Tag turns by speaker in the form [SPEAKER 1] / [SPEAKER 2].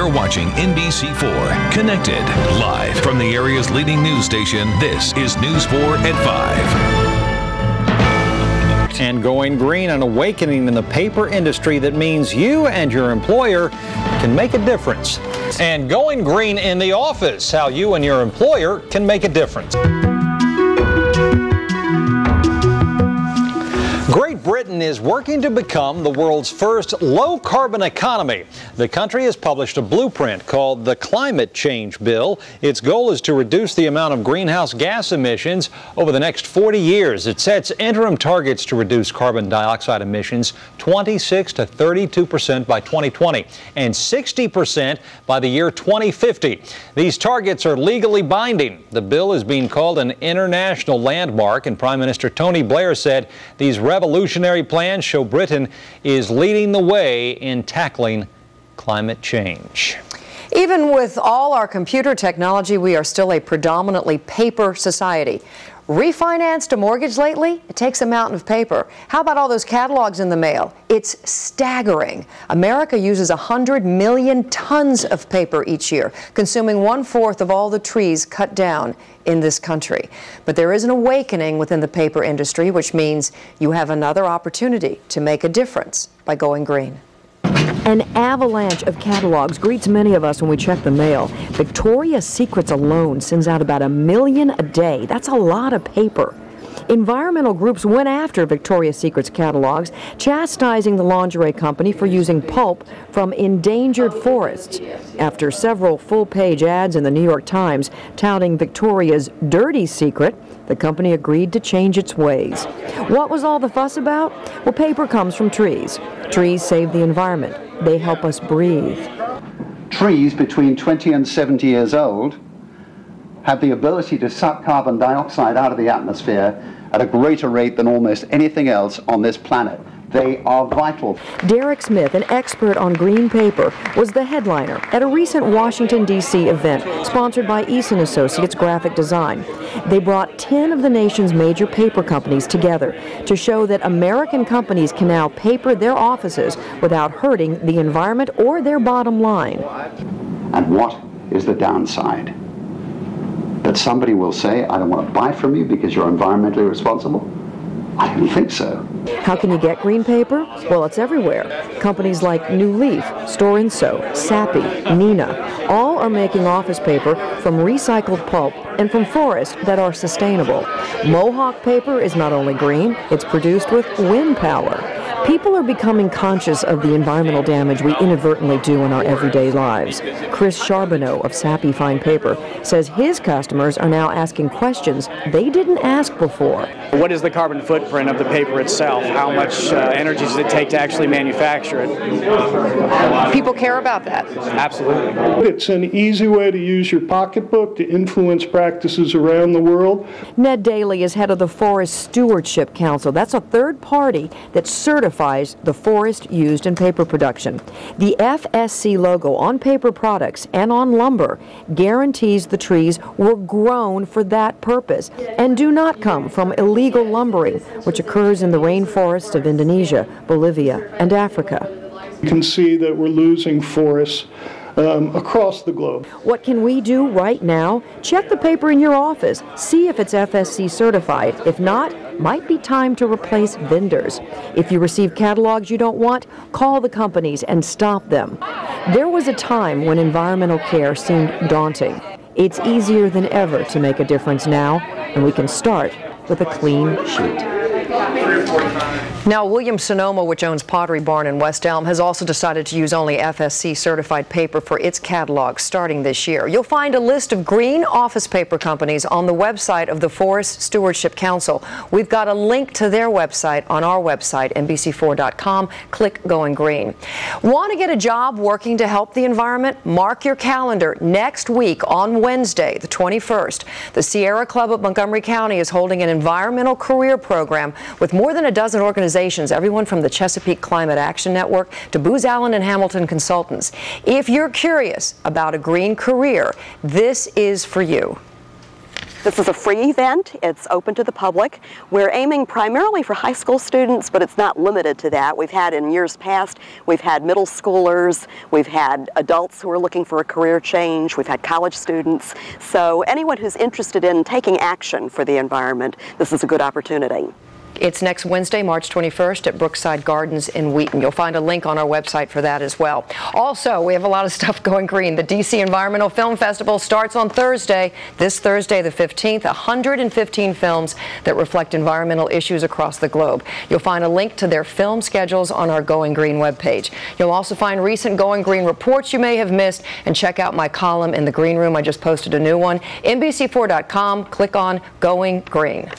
[SPEAKER 1] You're watching NBC4 Connected, live from the area's leading news station. This is News 4 at 5.
[SPEAKER 2] And going green, an awakening in the paper industry that means you and your employer can make a difference. And going green in the office, how you and your employer can make a difference. Great Britain is working to become the world's first low-carbon economy. The country has published a blueprint called the Climate Change Bill. Its goal is to reduce the amount of greenhouse gas emissions over the next 40 years. It sets interim targets to reduce carbon dioxide emissions 26 to 32% by 2020 and 60% by the year 2050. These targets are legally binding. The bill is being called an international landmark, and Prime Minister Tony Blair said these revolutionary plans show Britain is leading the way in tackling climate change.
[SPEAKER 3] Even with all our computer technology, we are still a predominantly paper society. Refinanced a mortgage lately? It takes a mountain of paper. How about all those catalogs in the mail? It's staggering. America uses 100 million tons of paper each year, consuming 1/4 of all the trees cut down in this country. But there is an awakening within the paper industry, which means you have another opportunity to make a difference by going green.
[SPEAKER 4] An avalanche of catalogs greets many of us when we check the mail. Victoria's Secrets alone sends out about 1 million a day. That's a lot of paper. Environmental groups went after Victoria's Secret's catalogs, chastising the lingerie company for using pulp from endangered forests. After several full-page ads in the New York Times touting Victoria's dirty secret, the company agreed to change its ways. What was all the fuss about? Well, paper comes from trees. Trees save the environment. They help us breathe.
[SPEAKER 5] Trees between 20 and 70 years old have the ability to suck carbon dioxide out of the atmosphere at a greater rate than almost anything else on this planet. They are vital.
[SPEAKER 4] Derek Smith, an expert on green paper, was the headliner at a recent Washington, D.C. event sponsored by Eason Associates Graphic Design. They brought 10 of the nation's major paper companies together to show that American companies can now paper their offices without hurting the environment or their bottom line.
[SPEAKER 5] And what is the downside? That somebody will say, I don't want to buy from you because you're environmentally responsible? I don't think so.
[SPEAKER 4] How can you get green paper? Well, it's everywhere. Companies like New Leaf, Store & Sew, Sappi, Nina, all are making office paper from recycled pulp and from forests that are sustainable. Mohawk paper is not only green, it's produced with wind power. People are becoming conscious of the environmental damage we inadvertently do in our everyday lives. Chris Charbonneau of Sappi Fine Paper says his customers are now asking questions they didn't ask before.
[SPEAKER 6] What is the carbon footprint of the paper itself? How much energy does it take to actually manufacture it?
[SPEAKER 3] People care about that.
[SPEAKER 6] Absolutely.
[SPEAKER 7] It's an easy way to use your pocketbook to influence practices around the world.
[SPEAKER 4] Ned Daly is head of the Forest Stewardship Council. That's a third party that certifies the forest used in paper production. The FSC logo on paper products and on lumber guarantees the trees were grown for that purpose and do not come from illegal lumbering, which occurs in the rainforests of Indonesia, Bolivia, and Africa.
[SPEAKER 7] You can see that we're losing forests across the globe.
[SPEAKER 4] What can we do right now? Check the paper in your office. See if it's FSC certified. If not, might be time to replace vendors. If you receive catalogs you don't want, call the companies and stop them. There was a time when environmental care seemed daunting. It's easier than ever to make a difference now, and we can start with a clean sheet.
[SPEAKER 3] Now, Williams-Sonoma, which owns Pottery Barn in West Elm, has also decided to use only FSC-certified paper for its catalog starting this year. You'll find a list of green office paper companies on the website of the Forest Stewardship Council. We've got a link to their website on our website, NBC4.com. Click Going Green. Want to get a job working to help the environment? Mark your calendar. Next week on Wednesday, the 21st, the Sierra Club of Montgomery County is holding an environmental career program with more than a dozen organizations, everyone from the Chesapeake Climate Action Network to Booz Allen and Hamilton Consultants. If you're curious about a green career, this is for you.
[SPEAKER 8] This is a free event. It's open to the public. We're aiming primarily for high school students, but it's not limited to that. We've had in years past, we've had middle schoolers, we've had adults who are looking for a career change, we've had college students. So anyone who's interested in taking action for the environment, this is a good opportunity.
[SPEAKER 3] It's next Wednesday, March 21st at Brookside Gardens in Wheaton. You'll find a link on our website for that as well. Also, we have a lot of stuff going green. The DC Environmental Film Festival starts on Thursday, this Thursday the 15th, 115 films that reflect environmental issues across the globe. You'll find a link to their film schedules on our Going Green webpage. You'll also find recent Going Green reports you may have missed, and check out my column in the Green Room. I just posted a new one. NBC4.com, click on Going Green.